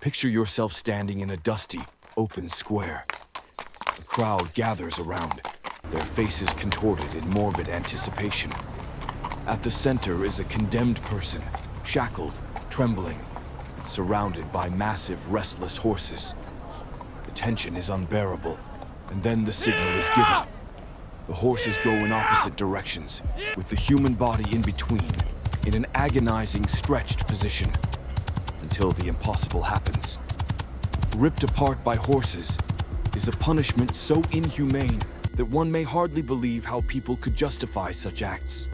Picture yourself standing in a dusty, open square. A crowd gathers around, their faces contorted in morbid anticipation. At the center is a condemned person, shackled, trembling, and surrounded by massive, restless horses. The tension is unbearable, and then the signal is given. The horses go in opposite directions, with the human body in between, in an agonizing, stretched position, until the impossible happens. Ripped apart by horses is a punishment so inhumane that one may hardly believe how people could justify such acts.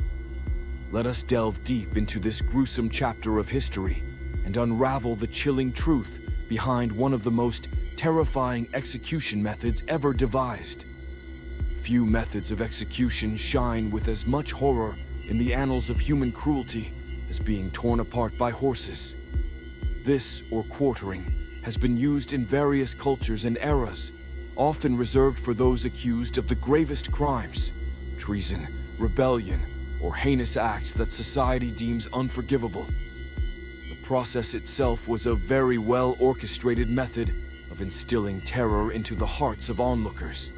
Let us delve deep into this gruesome chapter of history and unravel the chilling truth behind one of the most terrifying execution methods ever devised. Few methods of execution shine with as much horror in the annals of human cruelty as being torn apart by horses. This, or quartering, has been used in various cultures and eras, often reserved for those accused of the gravest crimes, treason, rebellion, or heinous acts that society deems unforgivable. The process itself was a very well-orchestrated method of instilling terror into the hearts of onlookers.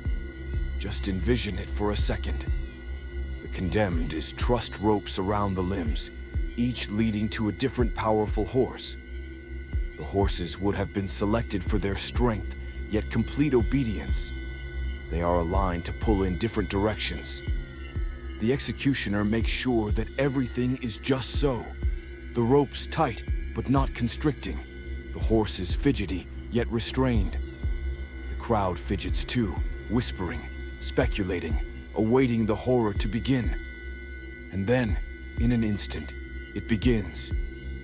Just envision it for a second. The condemned is trussed ropes around the limbs, each leading to a different powerful horse. The horses would have been selected for their strength, yet complete obedience. They are aligned to pull in different directions. The executioner makes sure that everything is just so. The ropes tight, but not constricting. The horses fidgety, yet restrained. The crowd fidgets too, whispering, speculating, awaiting the horror to begin. And then, in an instant, it begins.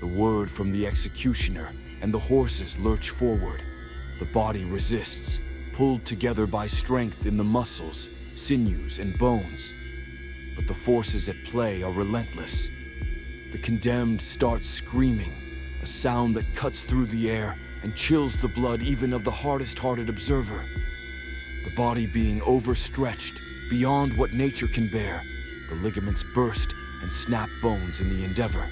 The word from the executioner, and the horses lurch forward. The body resists, pulled together by strength in the muscles, sinews, and bones. But the forces at play are relentless. The condemned starts screaming, a sound that cuts through the air and chills the blood even of the hardest-hearted observer. The body being overstretched beyond what nature can bear, the ligaments burst and snap bones in the endeavor.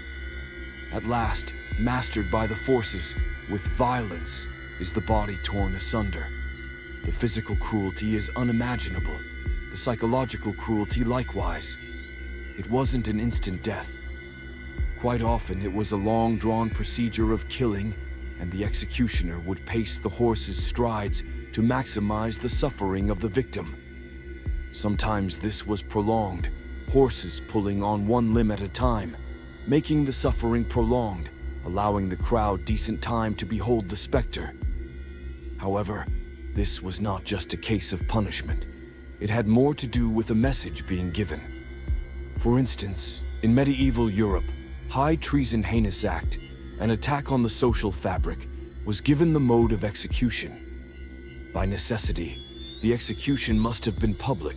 At last, mastered by the forces, with violence, is the body torn asunder. The physical cruelty is unimaginable, the psychological cruelty likewise. It wasn't an instant death. Quite often it was a long-drawn procedure of killing, and the executioner would pace the horse's strides to maximize the suffering of the victim. Sometimes this was prolonged, horses pulling on one limb at a time, making the suffering prolonged, allowing the crowd decent time to behold the specter. However, this was not just a case of punishment. It had more to do with a message being given. For instance, in medieval Europe, high treason heinous act, an attack on the social fabric, was given the mode of execution. By necessity, the execution must have been public,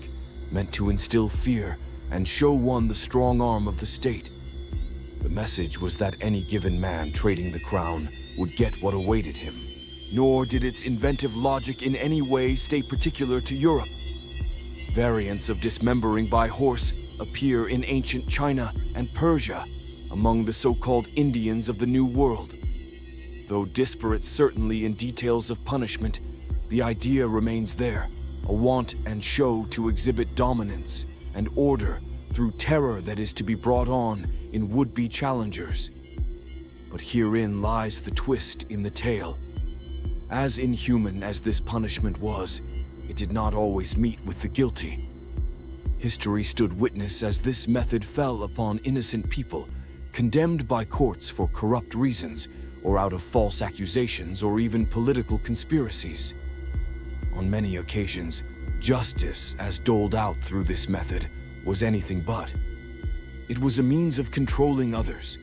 meant to instill fear and show one the strong arm of the state. The message was that any given man trading the crown would get what awaited him. Nor did its inventive logic in any way stay particular to Europe. Variants of dismembering by horse appear in ancient China and Persia, among the so-called Indians of the New World. Though disparate certainly in details of punishment, the idea remains there, a want and show to exhibit dominance and order through terror that is to be brought on in would-be challengers. But herein lies the twist in the tale. As inhuman as this punishment was, it did not always meet with the guilty. History stood witness as this method fell upon innocent people, condemned by courts for corrupt reasons, or out of false accusations or even political conspiracies. On many occasions, justice, as doled out through this method, was anything but. It was a means of controlling others,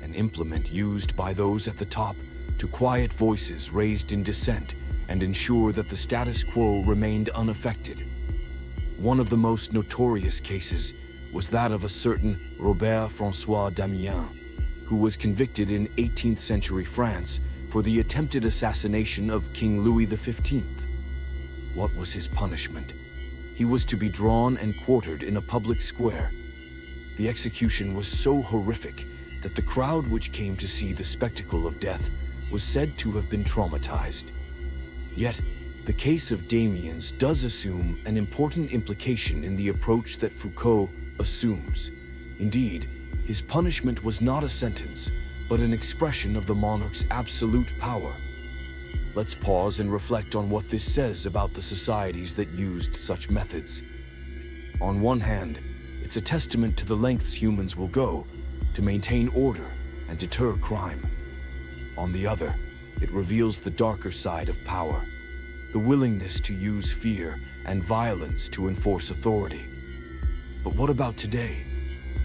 an implement used by those at the top to quiet voices raised in dissent and ensure that the status quo remained unaffected. One of the most notorious cases was that of a certain Robert François Damien, who was convicted in 18th century France for the attempted assassination of King Louis XV. What was his punishment? He was to be drawn and quartered in a public square. The execution was so horrific that the crowd which came to see the spectacle of death was said to have been traumatized. Yet, the case of Damien's does assume an important implication in the approach that Foucault assumes. Indeed, his punishment was not a sentence, but an expression of the monarch's absolute power. Let's pause and reflect on what this says about the societies that used such methods. On one hand, it's a testament to the lengths humans will go to maintain order and deter crime. On the other, it reveals the darker side of power, the willingness to use fear and violence to enforce authority. But what about today?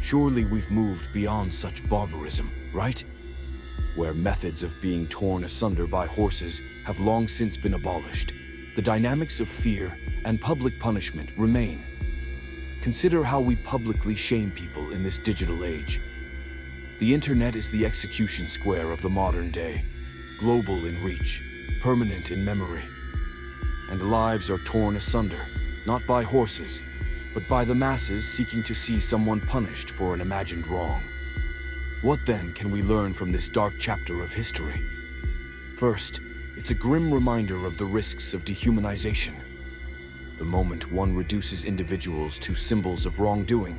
Surely we've moved beyond such barbarism, right? Where methods of being torn asunder by horses have long since been abolished, the dynamics of fear and public punishment remain. Consider how we publicly shame people in this digital age. The internet is the execution square of the modern day, global in reach, permanent in memory. And lives are torn asunder, not by horses, but by the masses seeking to see someone punished for an imagined wrong. What then can we learn from this dark chapter of history? First, it's a grim reminder of the risks of dehumanization. The moment one reduces individuals to symbols of wrongdoing,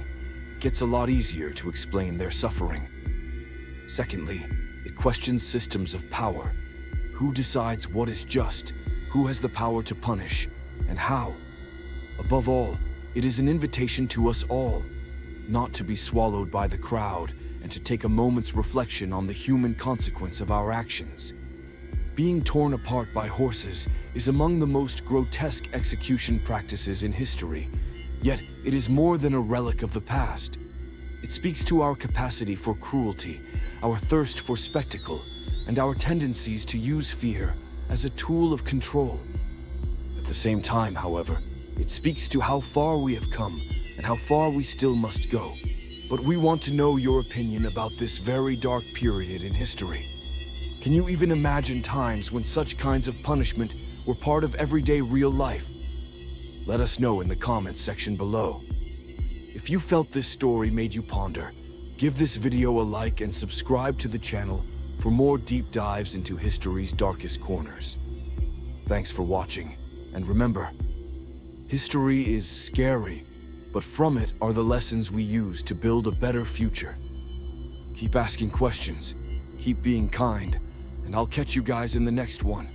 it gets a lot easier to explain their suffering. Secondly, it questions systems of power. Who decides what is just? Who has the power to punish? And how? Above all, it is an invitation to us all, not to be swallowed by the crowd and to take a moment's reflection on the human consequence of our actions. Being torn apart by horses is among the most grotesque execution practices in history, yet it is more than a relic of the past. It speaks to our capacity for cruelty, our thirst for spectacle, and our tendencies to use fear as a tool of control. At the same time, however, it speaks to how far we have come and how far we still must go. But we want to know your opinion about this very dark period in history. Can you even imagine times when such kinds of punishment were part of everyday real life? Let us know in the comments section below. If you felt this story made you ponder, give this video a like and subscribe to the channel for more deep dives into history's darkest corners. Thanks for watching, and remember, history is scary, but from it are the lessons we use to build a better future. Keep asking questions, keep being kind, and I'll catch you guys in the next one.